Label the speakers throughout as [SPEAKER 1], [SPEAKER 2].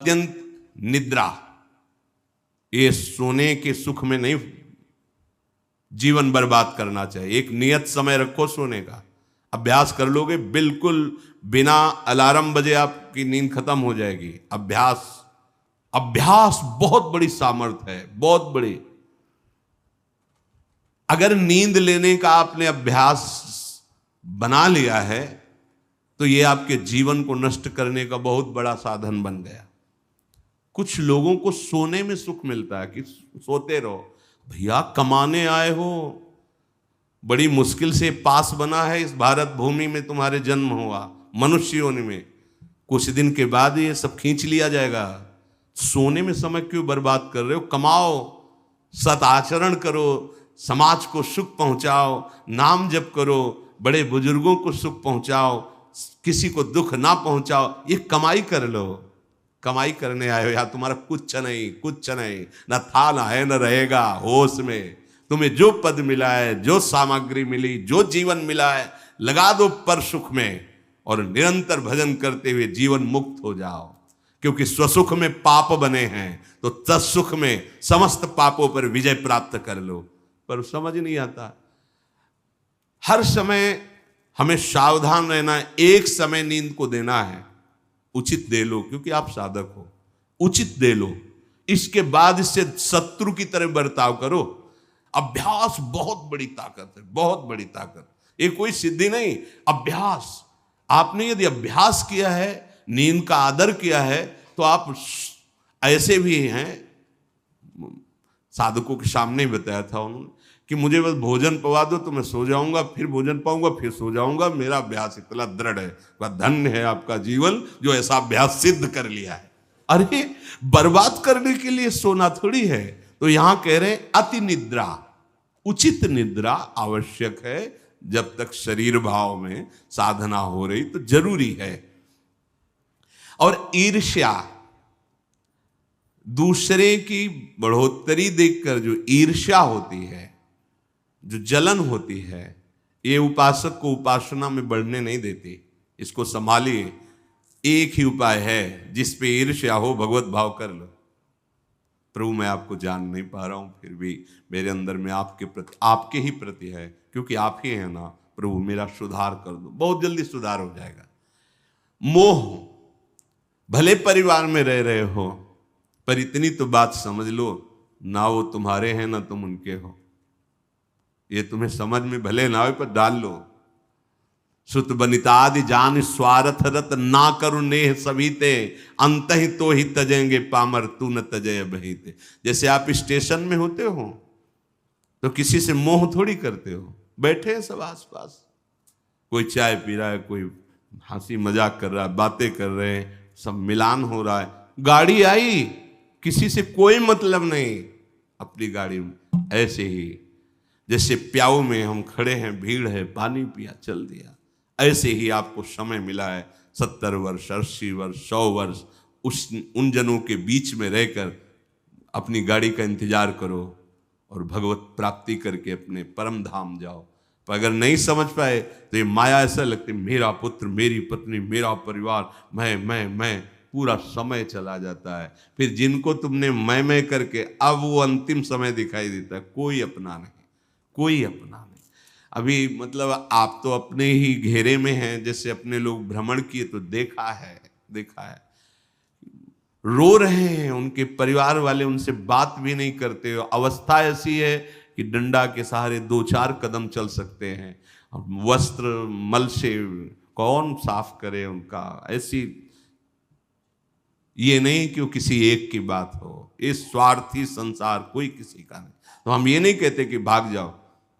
[SPEAKER 1] अत्यंत निद्रा, ये सोने के सुख में नहीं जीवन बर्बाद करना चाहिए। एक नियत समय रखो सोने का, अभ्यास कर लोगे बिल्कुल बिना अलार्म बजे आपकी नींद खत्म हो जाएगी। अभ्यास अभ्यास बहुत बड़ी सामर्थ्य है, बहुत बड़ी। अगर नींद लेने का आपने अभ्यास बना लिया है तो यह आपके जीवन को नष्ट करने का बहुत बड़ा साधन बन गया। कुछ लोगों को सोने में सुख मिलता है कि सोते रहो। भैया कमाने आए हो, बड़ी मुश्किल से पास बना है इस भारत भूमि में तुम्हारे जन्म हुआ, मनुष्य होने में कुछ दिन के बाद ये सब खींच लिया जाएगा। सोने में समय क्यों बर्बाद कर रहे हो? कमाओ, सत आचरण करो, समाज को सुख पहुंचाओ, नाम जप करो, बड़े बुजुर्गों को सुख पहुंचाओ, किसी को दुख ना पहुंचाओ। ये कमाई कर लो। कमाई करने आए हो या तुम्हारा कुछ नहीं, कुछ नहीं, न था न है न रहेगा। होश में तुम्हें जो पद मिला है, जो सामग्री मिली, जो जीवन मिला है, लगा दो पर सुख में और निरंतर भजन करते हुए जीवन मुक्त हो जाओ। क्योंकि स्वसुख में पाप बने हैं तो तत्सुख में समस्त पापों पर विजय प्राप्त कर लो। पर समझ नहीं आता। हर समय हमें सावधान रहना है। एक समय नींद को देना है, उचित दे लो, क्योंकि आप साधक हो, उचित दे लो। इसके बाद इससे शत्रु की तरह बर्ताव करो। अभ्यास बहुत बड़ी ताकत है, बहुत बड़ी ताकत। ये कोई सिद्धि नहीं, अभ्यास। आपने यदि अभ्यास किया है, नींद का आदर किया है, तो आप ऐसे भी हैं। साधकों के सामने ही बताया था उन्होंने कि मुझे बस भोजन पवा दो तो मैं सो जाऊंगा, फिर भोजन पाऊंगा, फिर सो जाऊंगा। मेरा अभ्यास इतना दृढ़ है। वह धन्य है आपका जीवन जो ऐसा अभ्यास सिद्ध कर लिया है। अरे बर्बाद करने के लिए सोना थोड़ी है। तो यहां कह रहे हैं अति निद्रा, उचित निद्रा आवश्यक है। जब तक शरीर भाव में साधना हो रही तो जरूरी है। और ईर्ष्या, दूसरे की बढ़ोतरी देखकर जो ईर्ष्या होती है, जो जलन होती है, ये उपासक को उपासना में बढ़ने नहीं देती। इसको संभालिए। एक ही उपाय है, जिस पे ईर्ष्या हो भगवत भाव कर लो। प्रभु मैं आपको जान नहीं पा रहा हूं, फिर भी मेरे अंदर में आपके प्रति, आपके ही प्रति है, क्योंकि आप ही हैं ना। प्रभु मेरा सुधार कर दो, बहुत जल्दी सुधार हो जाएगा। मोह, भले परिवार में रह रहे हो, पर इतनी तो बात समझ लो, ना वो तुम्हारे हैं ना तुम उनके हो। ये तुम्हें समझ में भले ना हो, पर डाल लो। सुत बनितादि जान स्वार्थ रत, ना करू नेह सभी ते, अंत ही तो ही तजेंगे पामर, तू न तजय बहीते। जैसे आप स्टेशन में होते हो तो किसी से मोह थोड़ी करते हो। बैठे हैं सब आसपास, कोई चाय पी रहा है, कोई हंसी मजाक कर रहा है, बातें कर रहे हैं, सब मिलान हो रहा है। गाड़ी आई, किसी से कोई मतलब नहीं, अपनी गाड़ी में। ऐसे ही जैसे प्याऊ में हम खड़े हैं, भीड़ है, पानी पिया, चल दिया। ऐसे ही आपको समय मिला है 70 वर्ष, 80 वर्ष, 100 वर्ष, उन जनों के बीच में रहकर अपनी गाड़ी का इंतजार करो और भगवत प्राप्ति करके अपने परम धाम जाओ। पर अगर नहीं समझ पाए तो ये माया ऐसा लगती, मेरा पुत्र, मेरी पत्नी, मेरा परिवार, मैं, पूरा समय चला जाता है। फिर जिनको तुमने मैं करके अब वो अंतिम समय दिखाई देता है, कोई अपना नहीं, कोई अपना नहीं। अभी मतलब आप तो अपने ही घेरे में हैं, जैसे अपने लोग भ्रमण किए तो देखा है। रो रहे हैं, उनके परिवार वाले उनसे बात भी नहीं करते। अवस्था ऐसी है कि डंडा के सहारे 2-4 कदम चल सकते हैं। वस्त्र मल से कौन साफ करे उनका? ऐसी, ये नहीं कि वो किसी एक की बात हो, ये स्वार्थी संसार कोई किसी का नहीं। तो हम ये नहीं कहते कि भाग जाओ,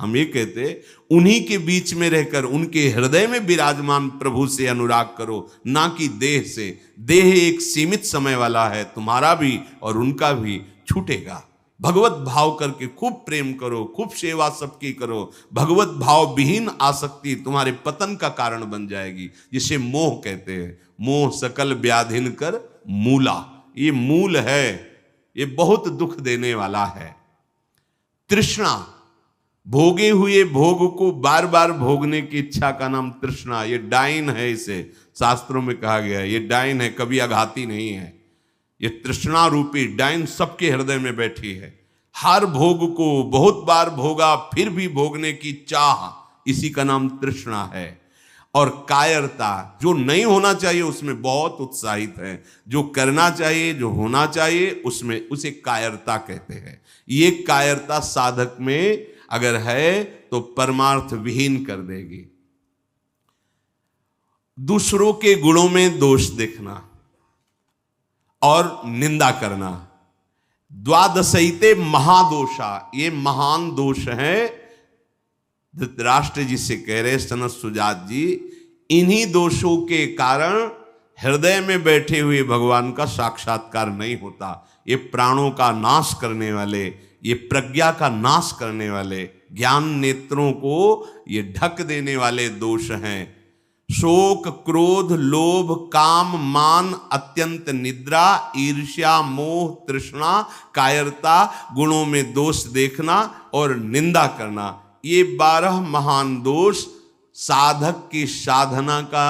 [SPEAKER 1] हम ये कहते उन्हीं के बीच में रहकर उनके हृदय में विराजमान प्रभु से अनुराग करो, ना कि देह से। देह एक सीमित समय वाला है, तुम्हारा भी और उनका भी छूटेगा। भगवत भाव करके खूब प्रेम करो, खूब सेवा सबकी करो। भगवत भाव विहीन आसक्ति तुम्हारे पतन का कारण बन जाएगी, जिसे मोह कहते हैं। मोह सकल व्याधिन कर मूला, ये मूल है, ये बहुत दुख देने वाला है। तृष्णा, भोगे हुए भोग को बार बार भोगने की इच्छा का नाम तृष्णा। ये डाइन है, इसे शास्त्रों में कहा गया है, ये डाइन है, कभी आघाती नहीं है। ये तृष्णा रूपी डाइन सबके हृदय में बैठी है। हर भोग को बहुत बार भोगा फिर भी भोगने की चाह, इसी का नाम तृष्णा है। और कायरता, जो नहीं होना चाहिए उसमें बहुत उत्साहित है, जो करना चाहिए, जो होना चाहिए उसमें, उसे कायरता कहते हैं। ये कायरता साधक में अगर है तो परमार्थ विहीन कर देगी। दूसरों के गुणों में दोष देखना और निंदा करना, द्वादशैते महादोषा, ये महान दोष है। धृतराष्ट्र जी से कह रहे सनत सुजात जी, इन्हीं दोषों के कारण हृदय में बैठे हुए भगवान का साक्षात्कार नहीं होता। ये प्राणों का नाश करने वाले, ये प्रज्ञा का नाश करने वाले, ज्ञान नेत्रों को ये ढक देने वाले दोष हैं। शोक, क्रोध, लोभ, काम, मान, अत्यंत निद्रा, ईर्ष्या, मोह, तृष्णा, कायरता, गुणों में दोष देखना और निंदा करना, ये 12 महान दोष साधक की साधना का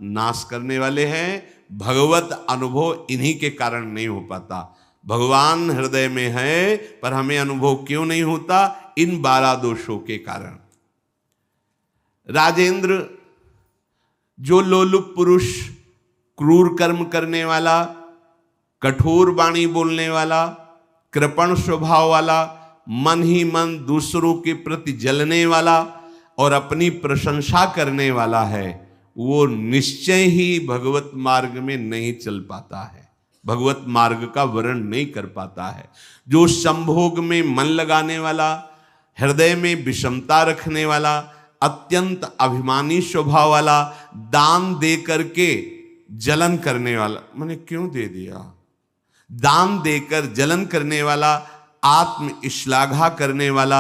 [SPEAKER 1] नाश करने वाले हैं। भगवत अनुभव इन्हीं के कारण नहीं हो पाता। भगवान हृदय में है पर हमें अनुभव क्यों नहीं होता? इन 12 दोषों के कारण। राजेंद्र, जो लोलुप पुरुष, क्रूर कर्म करने वाला, कठोर वाणी बोलने वाला, कृपण स्वभाव वाला, मन ही मन दूसरों के प्रति जलने वाला और अपनी प्रशंसा करने वाला है, वो निश्चय ही भगवत मार्ग में नहीं चल पाता है, भगवत मार्ग का वर्ण नहीं कर पाता है। जो संभोग में मन लगाने वाला, हृदय में विषमता रखने वाला, अत्यंत अभिमानी स्वभाव वाला, दान दे करके जलन करने वाला, मैंने क्यों दे दिया, दान देकर जलन करने वाला, आत्म श्लाघा करने वाला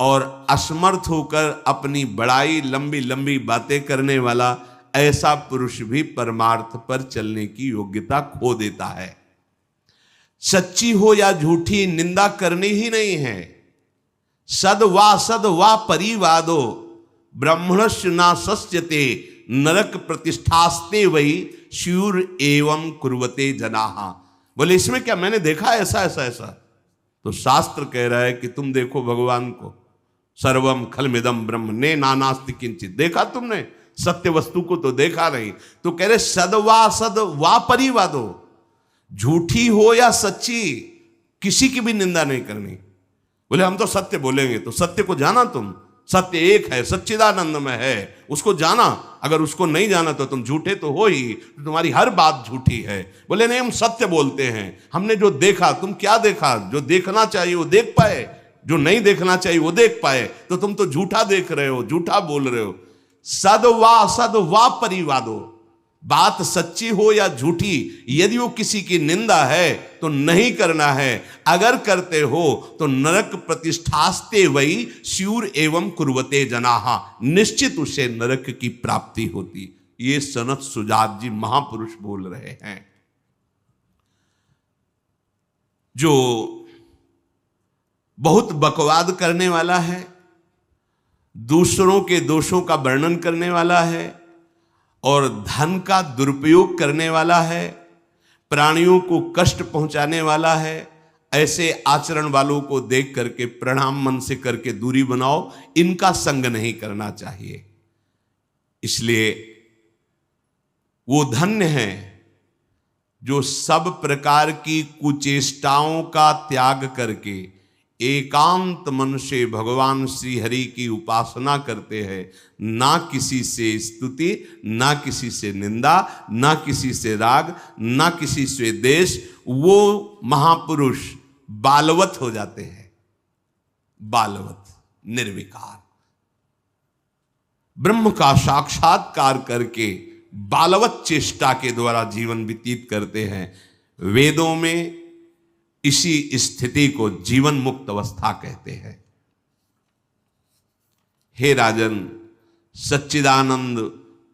[SPEAKER 1] और असमर्थ होकर अपनी बड़ाई, लंबी लंबी बातें करने वाला, ऐसा पुरुष भी परमार्थ पर चलने की योग्यता खो देता है। सच्ची हो या झूठी, निंदा करनी ही नहीं है। सद वा परिवादो ब्रह्मणस्य ना सस्यते नरक प्रतिष्ठास्ते वही शूर एवं कुर्वते जनाहा। बोले इसमें क्या, मैंने देखा ऐसा ऐसा ऐसा, तो शास्त्र कह रहा है कि तुम देखो भगवान को, सर्वम खलमिदम ब्रह्म ने नानास्ति किंचित, देखा तुमने? सत्य वस्तु को तो देखा नहीं। तो कह रहे सद वा परिवादो, झूठी हो या सच्ची, किसी की भी निंदा नहीं करनी। बोले हम तो सत्य बोलेंगे, तो सत्य को जाना तुम, सत्य एक है, सच्चिदानंद में है, उसको जाना। अगर उसको नहीं जाना तो तुम झूठे तो हो ही, तुम्हारी हर बात झूठी है। बोले नहीं, हम सत्य बोलते हैं, हमने जो देखा। तुम क्या देखा? जो देखना चाहिए वो देख पाए, जो नहीं देखना चाहिए वो देख पाए, तो तुम तो झूठा देख रहे हो, झूठा बोल रहे हो। सद वा परिवादो, बात सच्ची हो या झूठी, यदि वो किसी की निंदा है तो नहीं करना है। अगर करते हो तो नरक प्रतिष्ठास्ते वही स्यूर एवं कुर्वते जनाहा, निश्चित उसे नरक की प्राप्ति होती। ये सनत सुजात जी महापुरुष बोल रहे हैं। जो बहुत बकवाद करने वाला है, दूसरों के दोषों का वर्णन करने वाला है और धन का दुरुपयोग करने वाला है, प्राणियों को कष्ट पहुंचाने वाला है, ऐसे आचरण वालों को देख करके प्रणाम मन से करके दूरी बनाओ। इनका संग नहीं करना चाहिए। इसलिए वो धन्य है जो सब प्रकार की कुचेष्टाओं का त्याग करके एकांत मन से भगवान श्री हरि की उपासना करते हैं। ना किसी से स्तुति, ना किसी से निंदा, ना किसी से राग, ना किसी से द्वेष। वो महापुरुष बालवत हो जाते हैं, बालवत, निर्विकार, ब्रह्म का साक्षात्कार करके बालवत चेष्टा के द्वारा जीवन व्यतीत करते हैं। वेदों में इसी स्थिति को जीवन मुक्त अवस्था कहते हैं। हे राजन, सच्चिदानंद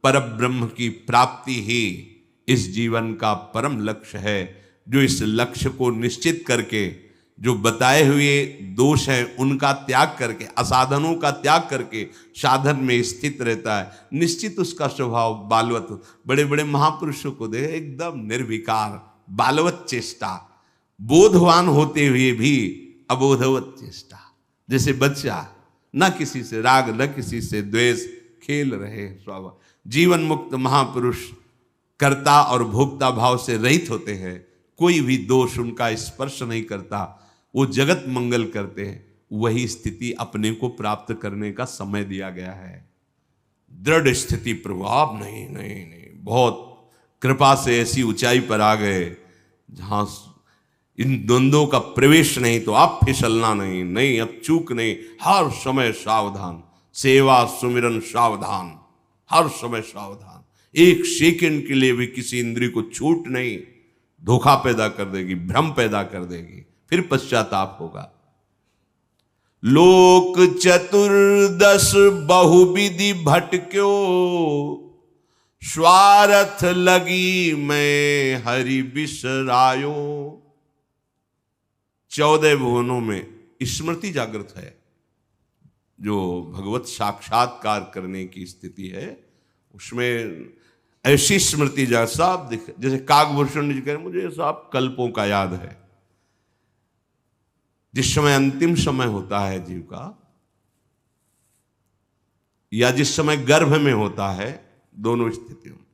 [SPEAKER 1] परब्रह्म की प्राप्ति ही इस जीवन का परम लक्ष्य है। जो इस लक्ष्य को निश्चित करके जो बताए हुए दोष हैं उनका त्याग करके, असाधनों का त्याग करके साधन में स्थित रहता है, निश्चित उसका स्वभाव बालवत। बड़े बड़े महापुरुषों को देखे एकदम निर्विकार, बालवत चेष्टा, बोधवान होते हुए भी अबोधवत चेष्टा। जैसे बच्चा न किसी से राग न किसी से द्वेष, खेल रहे स्वभाव। जीवन मुक्त महापुरुष कर्ता और भोक्ता भाव से रहित होते हैं, कोई भी दोष उनका स्पर्श नहीं करता, वो जगत मंगल करते हैं। वही स्थिति अपने को प्राप्त करने का समय दिया गया है। दृढ़ स्थिति प्रभु आप नहीं नहीं नहीं, बहुत कृपा से ऐसी ऊंचाई पर आ गए जहां इन द्वंद्वों का प्रवेश नहीं, तो आप फिसलना नहीं, नहीं अब चूक नहीं, हर समय सावधान, सेवा सुमिरन सावधान, हर समय सावधान। एक सेकंड के लिए भी किसी इंद्रिय को छूट नहीं, धोखा पैदा कर देगी, भ्रम पैदा कर देगी, फिर पश्चाताप होगा। लोक चतुर्दश बहुविधि भटक्यो, स्वार्थ लगी मैं हरि बिसरायो। 14 भुवनों में स्मृति जागृत है, जो भगवत साक्षात्कार करने की स्थिति है, उसमें ऐसी स्मृति सब दिख, जैसे काकभूषण जी कह रहे मुझे सब कल्पों का याद है। जिस समय अंतिम समय होता है जीव का, या जिस समय गर्भ में होता है, दोनों स्थितियों में,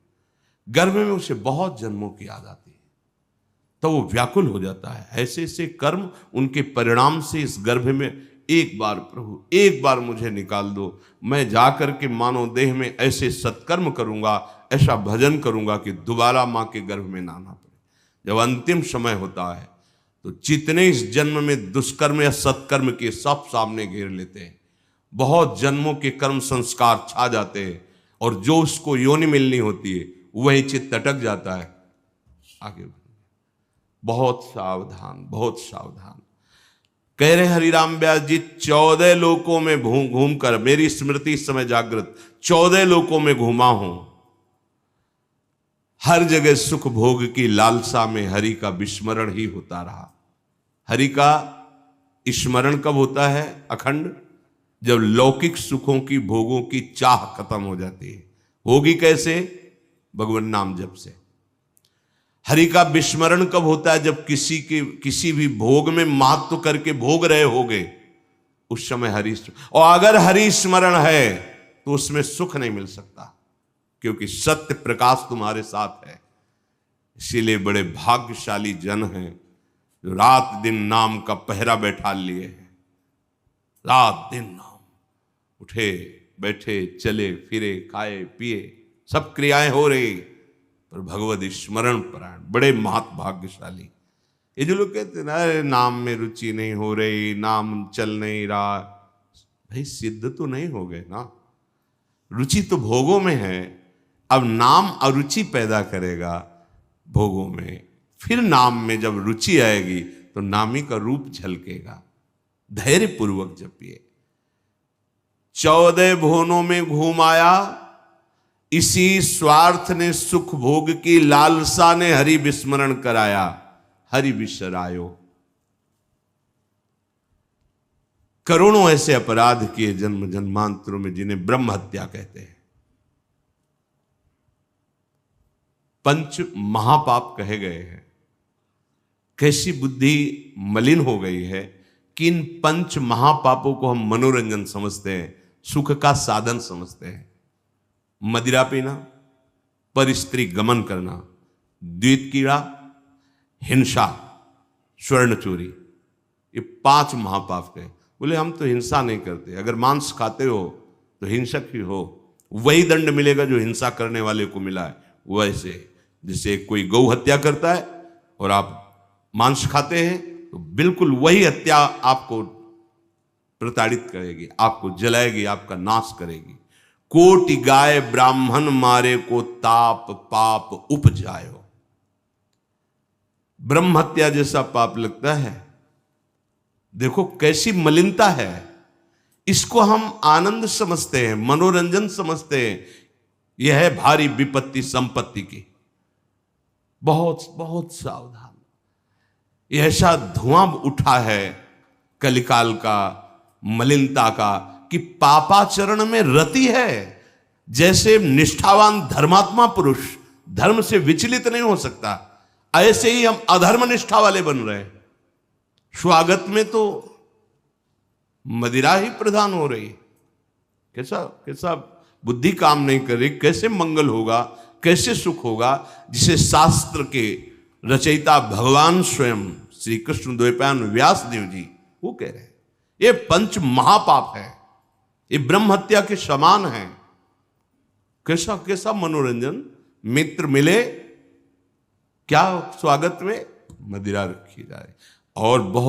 [SPEAKER 1] गर्भ में उसे बहुत जन्मों की याद आती है, तो वो व्याकुल हो जाता है। ऐसे ऐसे कर्म उनके परिणाम से इस गर्भ में एक बार प्रभु एक बार मुझे निकाल दो, मैं जाकर के मानव देह में ऐसे सत्कर्म करूंगा, ऐसा भजन करूंगा कि दोबारा मां के गर्भ में ना आना पड़े। जब अंतिम समय होता है तो जितने इस जन्म में दुष्कर्म या सत्कर्म के सब सामने घेर लेते हैं, बहुत जन्मों के कर्म संस्कार छा जाते हैं, और जो उसको योनि मिलनी होती है वही चित्त अटक जाता है। आगे बहुत सावधान, बहुत सावधान। कह रहे हरिराम व्यास जी, 14 लोकों में घूम कर, मेरी स्मृति इस समय जागृत, 14 लोकों में घूमा हूं, हर जगह सुख भोग की लालसा में हरि का विस्मरण ही होता रहा। हरि का स्मरण कब होता है अखंड? जब लौकिक सुखों की भोगों की चाह खत्म हो जाती है। होगी कैसे? भगवान नाम जप से। हरि का विस्मरण कब होता है? जब किसी भी भोग में महत्व करके भोग रहे होगे, उस समय हरि, और अगर हरि स्मरण है तो उसमें सुख नहीं मिल सकता, क्योंकि सत्य प्रकाश तुम्हारे साथ है। इसीलिए बड़े भाग्यशाली जन हैं जो रात दिन नाम का पहरा बैठा लिए हैं। रात दिन नाम, उठे बैठे चले फिरे खाए पिए सब क्रियाएं हो रही, पर भगवत स्मरण परायण बड़े महत भाग्यशाली। ये जो लोग कहते हैं ना, अरे नाम में रुचि नहीं हो रही, नाम चल नहीं रहा, भाई सिद्ध तो नहीं हो गए ना। रुचि तो भोगों में है, अब नाम अरुचि पैदा करेगा भोगों में, फिर नाम में जब रुचि आएगी तो नामी का रूप झलकेगा। धैर्य पूर्वक जपिए। 14 भुवनों में घूम आया, इसी स्वार्थ ने सुख भोग की लालसा ने हरि विस्मरण कराया, हरि बिसरायो। करोड़ों ऐसे अपराध किए जन्म जन्मांतरों में, जिन्हें ब्रह्म हत्या कहते हैं, पंच महापाप कहे गए हैं। कैसी बुद्धि मलिन हो गई है कि इन पंच महापापों को हम मनोरंजन समझते हैं, सुख का साधन समझते हैं। मदिरा पीना, पर स्त्री गमन करना, द्वित कीड़ा, हिंसा, स्वर्ण चोरी, ये 5 महापाप कहे। बोले हम तो हिंसा नहीं करते, अगर मांस खाते हो तो हिंसक ही हो, वही दंड मिलेगा जो हिंसा करने वाले को मिला है। वैसे जैसे कोई गौ हत्या करता है और आप मांस खाते हैं, तो बिल्कुल वही हत्या आपको प्रताड़ित करेगी, आपको जलाएगी, आपका नाश करेगी। कोटि गाय ब्राह्मण मारे को ताप पाप उपजायो। ब्रह्म हत्या जैसा पाप लगता है। देखो कैसी मलिनता है। इसको हम आनंद समझते हैं, मनोरंजन समझते हैं। यह है भारी विपत्ति संपत्ति की। बहुत बहुत सावधान। यह ऐसा धुआं उठा है कलिकाल का, मलिनता का, कि पापाचरण में रति है। जैसे निष्ठावान धर्मात्मा पुरुष धर्म से विचलित नहीं हो सकता, ऐसे ही हम अधर्म निष्ठा वाले बन रहे हैं। स्वागत में तो मदिरा ही प्रधान हो रही। कैसा कैसा बुद्धि काम नहीं कर रही। कैसे मंगल होगा, कैसे सुख होगा, जिसे शास्त्र के रचयिता भगवान स्वयं श्री कृष्ण द्वैपायन व्यास देव जी वो कह रहे हैं ये पंच महापाप है, ये ब्रह्म हत्या के समान है। कैसा कैसा मनोरंजन। मित्र मिले, क्या स्वागत में मदिरा रखी जाए और बहुत